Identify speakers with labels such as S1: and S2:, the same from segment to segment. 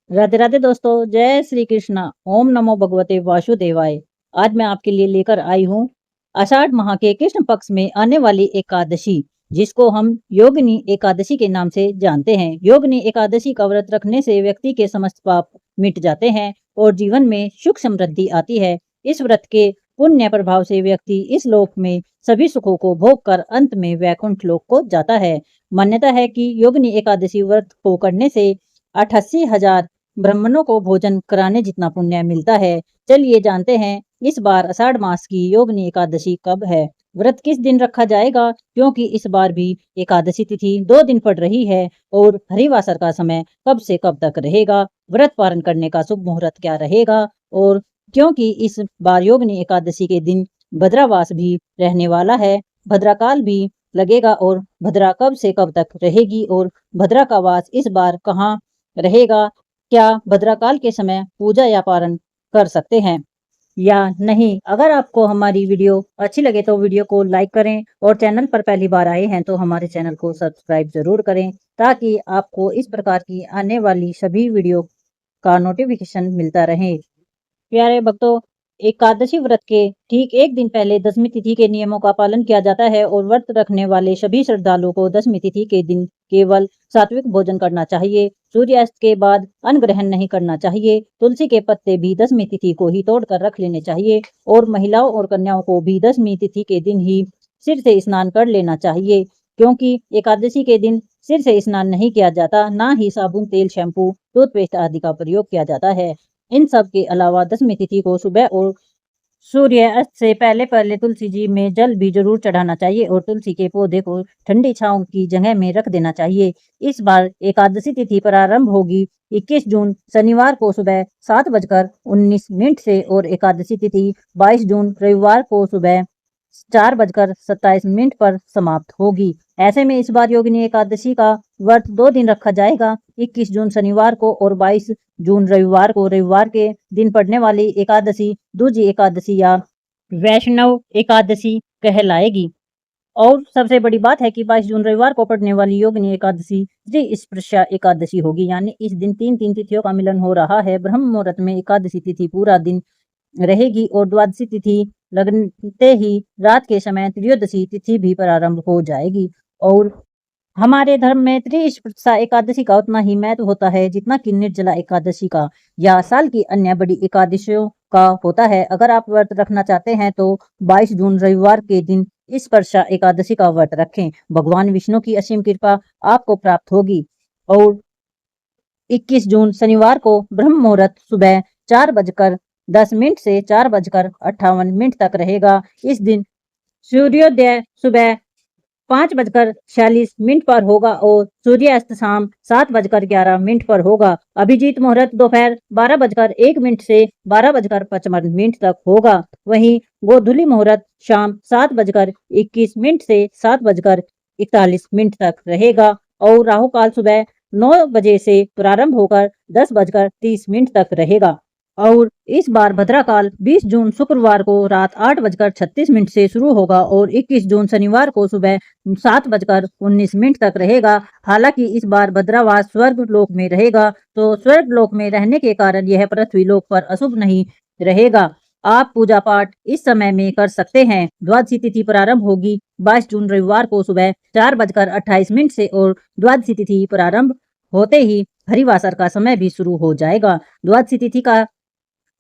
S1: राधे राधे दोस्तों, जय श्री कृष्णा। ओम नमो भगवते वासुदेवाय। आज मैं आपके लिए लेकर आई हूँ आषाढ़ माह के कृष्ण पक्ष में आने वाली एकादशी, जिसको हम योगिनी एकादशी के नाम से जानते हैं। योगिनी एकादशी का व्रत रखने से व्यक्ति के समस्त पाप मिट जाते हैं और जीवन में सुख समृद्धि आती है। इस व्रत के पुण्य प्रभाव से व्यक्ति इस लोक में सभी सुखों को भोग कर अंत में वैकुंठ लोक को जाता है। मान्यता है कि योगिनी एकादशी व्रत को करने से 88,000 ब्राह्मणों को भोजन कराने जितना पुण्य मिलता है। चलिए जानते हैं इस बार आषाढ़ मास की योगिनी एकादशी कब है, व्रत किस दिन रखा जाएगा, क्योंकि इस बार भी एकादशी तिथि 2 दिन पड़ रही है और हरिवासर का समय कब से कब तक रहेगा, व्रत पारण करने का शुभ मुहूर्त क्या रहेगा। और क्योंकि इस बार योगिनी एकादशी के दिन भद्रावास भी रहने वाला है, भद्राकाल भी लगेगा और भद्रा कब से कब तक रहेगी और भद्रा का वास इस बार कहाँ रहेगा, क्या भद्राकाल के समय पूजा या पारण कर सकते हैं या नहीं। अगर आपको हमारी वीडियो अच्छी लगे तो वीडियो को लाइक करें और चैनल पर पहली बार आए हैं तो हमारे चैनल को सब्सक्राइब जरूर करें, ताकि आपको इस प्रकार की आने वाली सभी वीडियो का नोटिफिकेशन मिलता रहे। प्यारे भक्तों, एकादशी व्रत के ठीक एक दिन पहले दशमी तिथि के नियमों का पालन किया जाता है और व्रत रखने वाले सभी श्रद्धालुओं को दशमी तिथि के दिन केवल सात्विक भोजन करना चाहिए। सूर्यास्त के बाद अन्न ग्रहण नहीं करना चाहिए। तुलसी के पत्ते भी दशमी तिथि को ही तोड़कर रख लेने चाहिए और महिलाओं और कन्याओं को भी दशमी तिथि के दिन ही सिर से स्नान कर लेना चाहिए, क्योंकि एकादशी के दिन सिर से स्नान नहीं किया जाता, ना ही साबुन, तेल, शैम्पू, टूथपेस्ट आदि का प्रयोग किया जाता है। इन सब के अलावा दशमी तिथि को सुबह और सूर्य अस्त से पहले पहले तुलसी जी में जल भी जरूर चढ़ाना चाहिए और तुलसी के पौधे को ठंडी छांव की जगह में रख देना चाहिए। इस बार एकादशी तिथि प्रारंभ होगी 21 जून शनिवार को सुबह 7:19 से और एकादशी तिथि 22 जून रविवार को सुबह 4:27 पर समाप्त होगी। ऐसे में इस बार योगिनी एकादशी का व्रत 2 दिन रखा जाएगा, 21 जून शनिवार को और 22 जून रविवार को। रविवार के दिन पड़ने वाली एकादशी दूजी एकादशी या वैष्णव एकादशी कहलाएगी। और सबसे बड़ी बात है कि 22 जून रविवार को पड़ने वाली योगिनी एकादशी स्पृशा एकादशी होगी, यानी इस दिन तीन तिथियों का मिलन हो रहा है। ब्रह्म मुहूर्त में एकादशी तिथि पूरा दिन रहेगी और द्वादशी तिथि लगते ही रात के समय त्रयोदशी तिथि भी प्रारंभ हो जाएगी। और हमारे धर्म में त्रिस्पर्शा एकादशी का उतना ही महत्व होता है जितना कि निर्जला एकादशी का या साल की अन्य बड़ी एकादशियों का होता है। अगर आप व्रत रखना चाहते हैं तो 22 जून रविवार के दिन स्पर्शा एकादशी का व्रत रखें। भगवान विष्णु की असीम कृपा आपको प्राप्त होगी। और 21 जून शनिवार को ब्रह्म मुहूर्त सुबह 4:10 से 4:58 तक रहेगा। इस दिन सूर्योदय सुबह 5:46 पर होगा और सूर्यास्त शाम 7:11 पर होगा। अभिजीत मुहूर्त दोपहर 12:01 से 12:55 तक होगा। वहीं गोधूली मुहूर्त शाम 7:21 से 7:41 तक रहेगा और राहु काल सुबह 9 बजे से प्रारंभ होकर 10:30 तक रहेगा। और इस बार भद्राकाल 20 जून शुक्रवार को रात 8:36 से शुरू होगा और 21 जून शनिवार को सुबह 7:19 तक रहेगा। हालांकि इस बार भद्रावास स्वर्ग लोक में रहेगा, तो स्वर्ग लोक में रहने के कारण यह पृथ्वी लोक पर अशुभ नहीं रहेगा। आप पूजा पाठ इस समय में कर सकते हैं। द्वादशी तिथि प्रारंभ होगी 22 जून रविवार को सुबह 4:28 से और द्वादशी तिथि प्रारंभ होते ही हरिवासर का समय भी शुरू हो जाएगा। द्वादशी तिथि का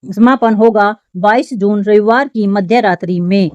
S1: समापन होगा 22 जून रविवार की मध्य रात्रि में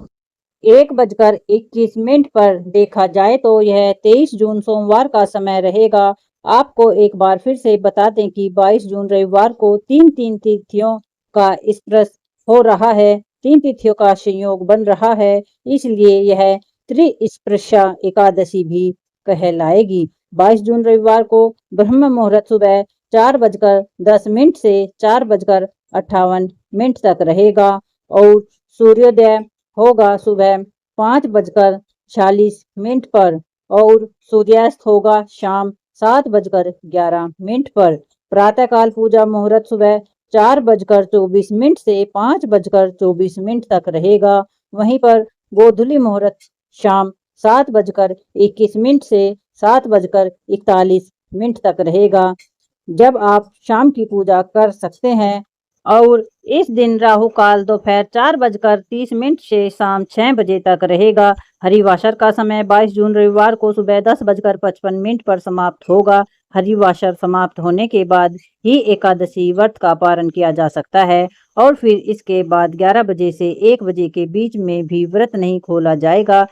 S1: 1:21 पर। देखा जाए तो यह 23 जून सोमवार का समय रहेगा। आपको एक बार फिर से बता दें कि 22 जून रविवार को तीन तिथियों का स्पर्श हो रहा है, 3 तिथियों का संयोग बन रहा है, इसलिए यह त्रिस्पर्शा एकादशी भी कहलाएगी। 22 जून रविवार को ब्रह्म मुहूर्त सुबह 4:10 से 4:58 तक रहेगा और सूर्योदय होगा सुबह 5:46 पर और सूर्यास्त होगा शाम 7:11 पर। प्रातःकाल पूजा मुहूर्त सुबह 4:24 से 5:24 तक रहेगा। वहीं पर गोधूली मुहूर्त शाम 7:21 से 7:41 तक रहेगा। जब आप शाम की पूजा कर सकते हैं। और इस दिन राहु काल दोपहर 4:30 से शाम 6 बजे तक रहेगा। हरिवासर का समय 22 जून रविवार को सुबह 10:55 पर समाप्त होगा। हरिवासर समाप्त होने के बाद ही एकादशी व्रत का पारण किया जा सकता है और फिर इसके बाद 11 बजे से 1 बजे के बीच में भी व्रत नहीं खोला जाएगा।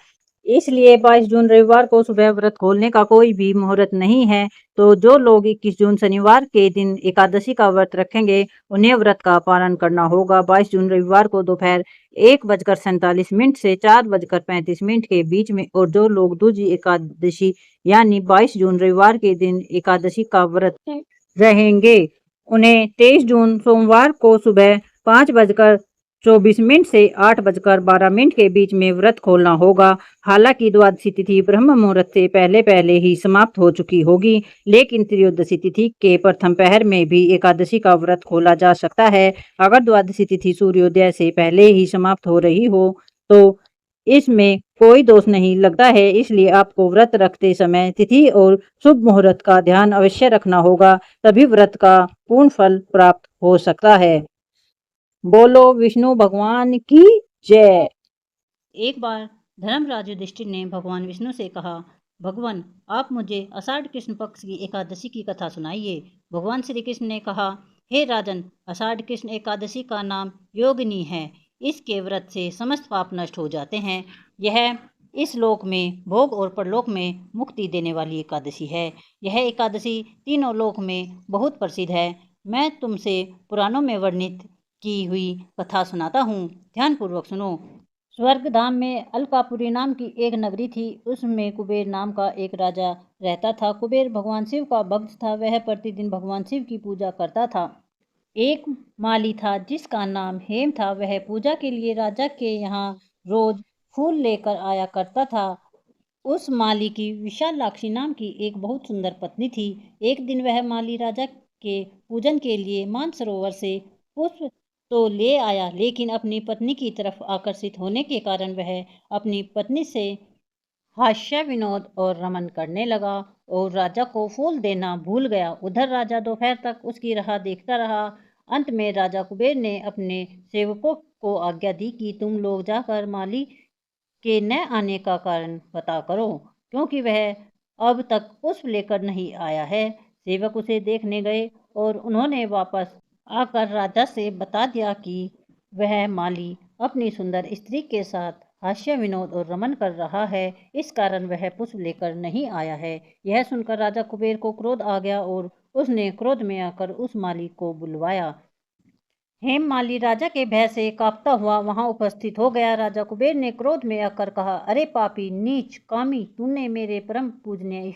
S1: इसलिए 22 जून रविवार को सुबह व्रत खोलने का कोई भी मुहूर्त नहीं है। तो जो लोग 21 जून शनिवार के दिन एकादशी का व्रत रखेंगे, उन्हें व्रत का पालन करना होगा। 22 जून रविवार को दोपहर 1:47 से 4:35 के बीच में। और जो लोग दूजी एकादशी यानी 22 जून रविवार के दिन एकादशी का व्रत रहेंगे, उन्हें 23 जून सोमवार को सुबह 5:24 से 8:12 के बीच में व्रत खोलना होगा। हालांकि द्वादशी तिथि ब्रह्म मुहूर्त से पहले पहले ही समाप्त हो चुकी होगी, लेकिन त्रयोदशी तिथि के प्रथम पहर में भी एकादशी का व्रत खोला जा सकता है। अगर द्वादशी तिथि सूर्योदय से पहले ही समाप्त हो रही हो तो इसमें कोई दोष नहीं लगता है। इसलिए आपको व्रत रखते समय तिथि और शुभ मुहूर्त का ध्यान अवश्य रखना होगा, तभी व्रत का पूर्ण फल प्राप्त हो सकता है। बोलो विष्णु भगवान की जय। एक बार धर्मराज युधिष्ठिर ने भगवान विष्णु से कहा, भगवान आप मुझे आषाढ़ कृष्ण पक्ष की एकादशी की कथा सुनाइए। भगवान श्री कृष्ण ने कहा, हे राजन, आषाढ़ कृष्ण एकादशी का नाम योगिनी है। इसके व्रत से समस्त पाप नष्ट हो जाते हैं। यह इस लोक में भोग और परलोक में मुक्ति देने वाली एकादशी है। यह एकादशी तीनों लोक में बहुत प्रसिद्ध है। मैं तुमसे पुराणों में वर्णित की हुई कथा सुनाता हूँ, ध्यानपूर्वक सुनो। स्वर्गधाम में अलकापुरी नाम की एक नगरी थी। उसमें कुबेर नाम का एक राजा रहता था। कुबेर भगवान शिव का भक्त था। वह प्रतिदिन भगवान शिव की पूजा करता था। एक माली था जिसका नाम हेम था। वह पूजा के लिए राजा के यहाँ रोज फूल लेकर आया करता था। उस माली की विशालाक्षी नाम की एक बहुत सुंदर पत्नी थी। एक दिन वह माली राजा के पूजन के लिए मानसरोवर से पुष्प तो ले आया, लेकिन अपनी पत्नी की तरफ आकर्षित होने के कारण वह अपनी पत्नी से हास्य विनोद और रमन करने लगा और राजा को फूल देना भूल गया। उधर राजा दोपहर तक उसकी राह देखता रहा। अंत में राजा कुबेर ने अपने सेवकों को आज्ञा दी कि तुम लोग जाकर माली के न आने का कारण पता करो, क्योंकि वह अब तक पुष्प लेकर नहीं आया है। सेवक उसे देखने गए और उन्होंने वापस आकर राजा से बता दिया कि वह माली अपनी सुंदर स्त्री के साथ हास्य विनोद और रमन कर रहा है, इस कारण वह पुष्प लेकर नहीं आया है। यह सुनकर राजा कुबेर को क्रोध आ गया और उसने क्रोध में आकर उस माली को बुलवाया। हेममाली राजा के भय से कांपता हुआ वहां उपस्थित हो गया। राजा कुबेर ने क्रोध में आकर कहा, अरे पापी नीच कामी, तूने मेरे परम पूजनीय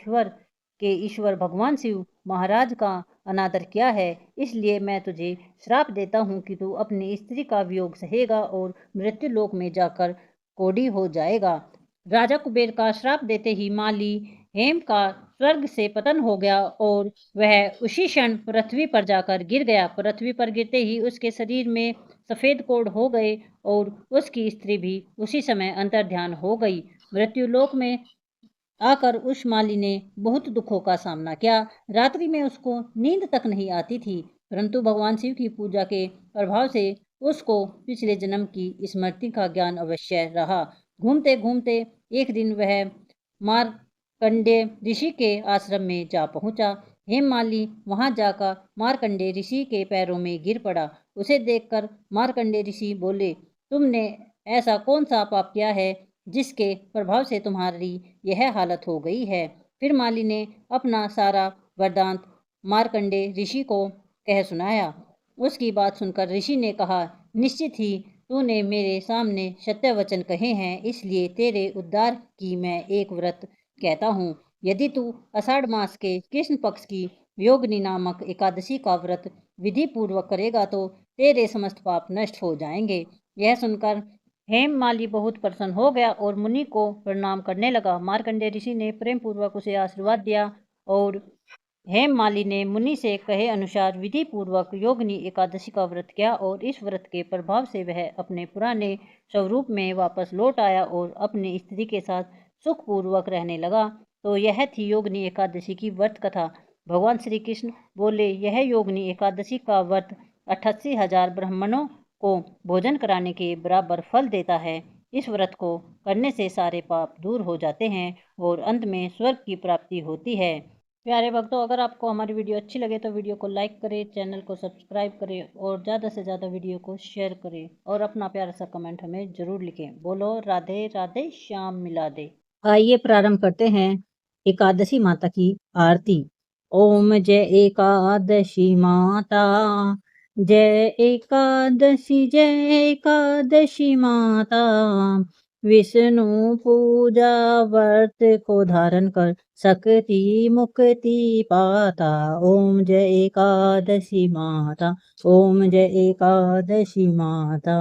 S1: ईश्वर भगवान शिव महाराज का अनादर किया है। इसलिए मैं तुझे श्राप देता हूँ कि तू अपनी स्त्री का वियोग सहेगा और मृत्यु लोक में जाकर कोढ़ी हो जाएगा। राजा कुबेर का श्राप देते ही माली हेम का स्वर्ग से पतन हो गया और वह उसी क्षण पृथ्वी पर जाकर गिर गया। पृथ्वी पर गिरते ही उसके शरीर में सफेद कोढ़ हो गए और उसकी स्त्री भी उसी समय अंतर्ध्यान हो गई। मृत्यु लोक में आकर उस माली ने बहुत दुखों का सामना किया। रात्रि में उसको नींद तक नहीं आती थी, परंतु भगवान शिव की पूजा के प्रभाव से उसको पिछले जन्म की स्मृति का ज्ञान अवश्य रहा। घूमते घूमते एक दिन वह मार्कंडेय ऋषि के आश्रम में जा पहुंचा। हेममाली वहां जाकर मार्कंडेय ऋषि के पैरों में गिर पड़ा। उसे देखकर मार्कंडेय ऋषि बोले, तुमने ऐसा कौन सा पाप किया है जिसके प्रभाव से तुम्हारी यह हालत हो गई है। फिर माली ने अपना सारा वृतांत मार्कंडेय ऋषि को कह सुनाया। उसकी बात सुनकर ऋषि ने कहा, निश्चित ही तूने मेरे सामने सत्य वचन कहे हैं, इसलिए तेरे उद्धार की मैं एक व्रत कहता हूँ। यदि तू आषाढ़ मास के कृष्ण पक्ष की योगिनी नामक एकादशी का व्रत विधि पूर्वक करेगा तो तेरे समस्त पाप नष्ट हो जाएंगे। यह सुनकर हेममाली बहुत प्रसन्न हो गया और मुनि को प्रणाम करने लगा। मार्कंडेय ऋषि ने प्रेम पूर्वक उसे आशीर्वाद दिया और हेममाली ने मुनि से कहे अनुसार विधि पूर्वक योगिनी एकादशी का व्रत किया और इस व्रत के प्रभाव से वह अपने पुराने स्वरूप में वापस लौट आया और अपनी स्त्री के साथ सुखपूर्वक रहने लगा। तो यह थी योगिनी एकादशी की व्रत कथा। भगवान श्री कृष्ण बोले, यह योगिनी एकादशी का व्रत 88,000 ब्राह्मणों को भोजन कराने के बराबर फल देता है। इस व्रत को करने से सारे पाप दूर हो जाते हैं और अंत में स्वर्ग की प्राप्ति होती है। प्यारे भक्तों, अगर आपको हमारी वीडियो अच्छी लगे तो वीडियो को लाइक करें, चैनल को सब्सक्राइब करें और ज़्यादा से ज़्यादा वीडियो को शेयर करें और अपना प्यारा सा कमेंट हमें ज़रूर लिखें। बोलो राधे राधे श्याम मिला दे। आइए प्रारंभ करते हैं एकादशी माता की आरती। ओम जय एकादशी माता, जय एकादशी माता। विष्णु पूजा व्रत को धारण कर सकती मुक्ति पाता। ओम जय एकादशी माता, ओम जय एकादशी माता।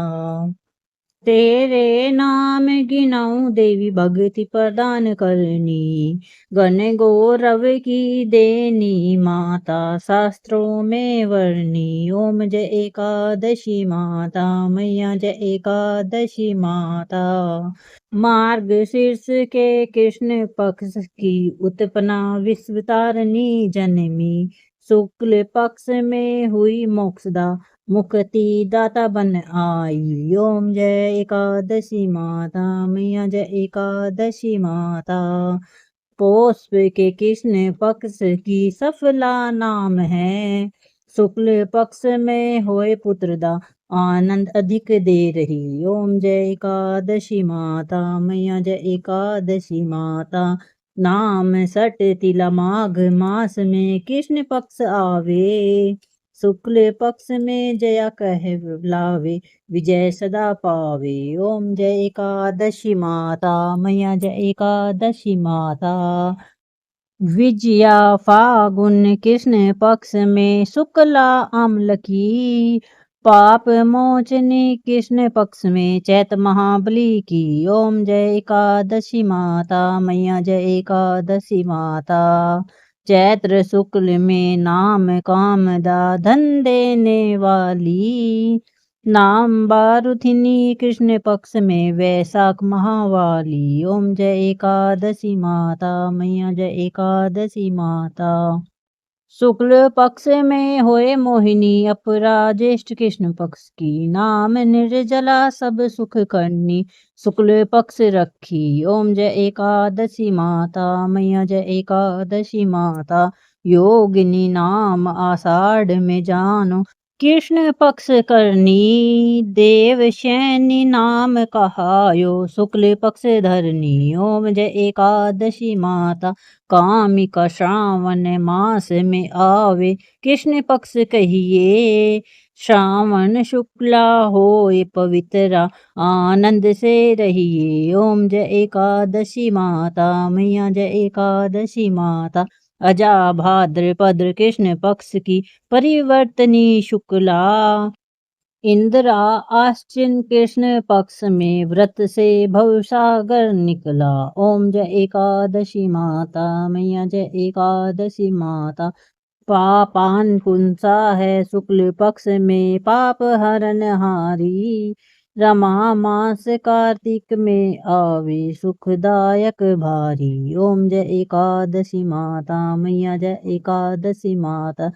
S1: तेरे नाम गिनाऊं देवी भक्ति प्रदान करनी, गण गौरव की देनी माता शास्त्रों में वर्णी। ओम जय एकादशी माता, मैया जय एकादशी माता। मार्ग शीर्ष के कृष्ण पक्ष की उत्पन्ना विश्व तारणी जन्मी। शुक्ल पक्ष में हुई मोक्षदा मुक्ति दाता बन आई। ओम जय एकादशी माता, मैया जय एकादशी माता। पौष के कृष्ण पक्ष की सफला नाम है। शुक्ल पक्ष में होए पुत्रदा आनंद अधिक दे रही। ओम जय एकादशी माता, मैया जय एकादशी माता। नाम सट तिला माघ मास में कृष्ण पक्ष आवे। शुक्ल पक्ष में जया कह लावे, विजय सदा पावे। ओम जय एकादशी माता, मैया जय एकादशी माता। विजया फागुन कृष्ण पक्ष में शुक्ला अम्ल की। पाप मोचनी कृष्ण पक्ष में चैत महाबली की। ओम जय एकादशी माता, मैया जय एकादशी माता। चैत्र शुक्ल में नाम कामदा धन देने वाली। नाम बारुथिनी कृष्ण पक्ष में वैशाख महावाली। ओम जय एकादशी माता, मैया जय एकादशी माता। शुक्ल पक्ष में होए मोहिनी अपरा ज्येष्ठ कृष्ण पक्ष की। नाम निर्जला सब सुख करनी, शुक्ल पक्ष रखी। ओम जय एकादशी माता, मैया जय एकादशी माता। योगिनी नाम आषाढ़ में जानो, कृष्ण पक्ष करनी। देव शैनी नाम कहायो, शुक्ल पक्ष धरनी। ओम जय एकादशी माता, कामिका श्रावण मास में आवे, कृष्ण पक्ष कहिए। श्रावण शुक्ला होए पवित्रा, आनंद से रहिए। ओम जय एकादशी माता, मैया जय एकादशी माता। अजा भाद्रपद कृष्ण पक्ष की परिवर्तनी शुक्ला। इंदिरा आश्विन कृष्ण पक्ष में व्रत से भवसागर निकला। ओम जय एकादशी माता, मैया जय एकादशी माता। पापान कुंसा है शुक्ल पक्ष में पाप हरण हारी। रमा मास कार्तिक में आवे सुखदायक भारी। ओम जय एकादशी माता, मैया जय एकादशी माता।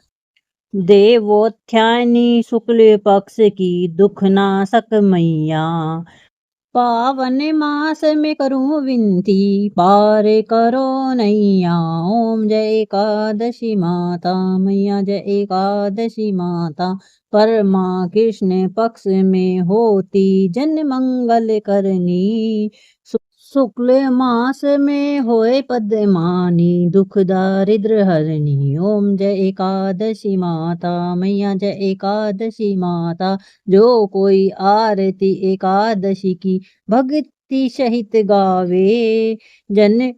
S1: देवोत्थानी शुक्ल पक्ष की दुख नाशक मैया। पावन मास में करूं विनती, पार करो नैया। ओम जय एकादशी माता, मैया जय एकादशी माता। परमा कृष्ण पक्ष में होती जन मंगल करनी। शुक्ल मास में होए पद्मानी, दुख दारिद्र हरणी। ओम जय एकादशी माता, मैया जय एकादशी माता। जो कोई आरती एकादशी की भक्ति सहित गावे, जन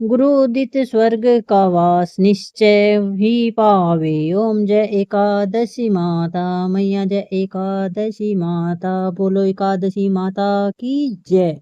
S1: गुरुदित स्वर्ग का वास निश्चय ही पावे। ओम जय एकादशी माता, मैया जय एकादशी माता। बोलो एकादशी माता की जय।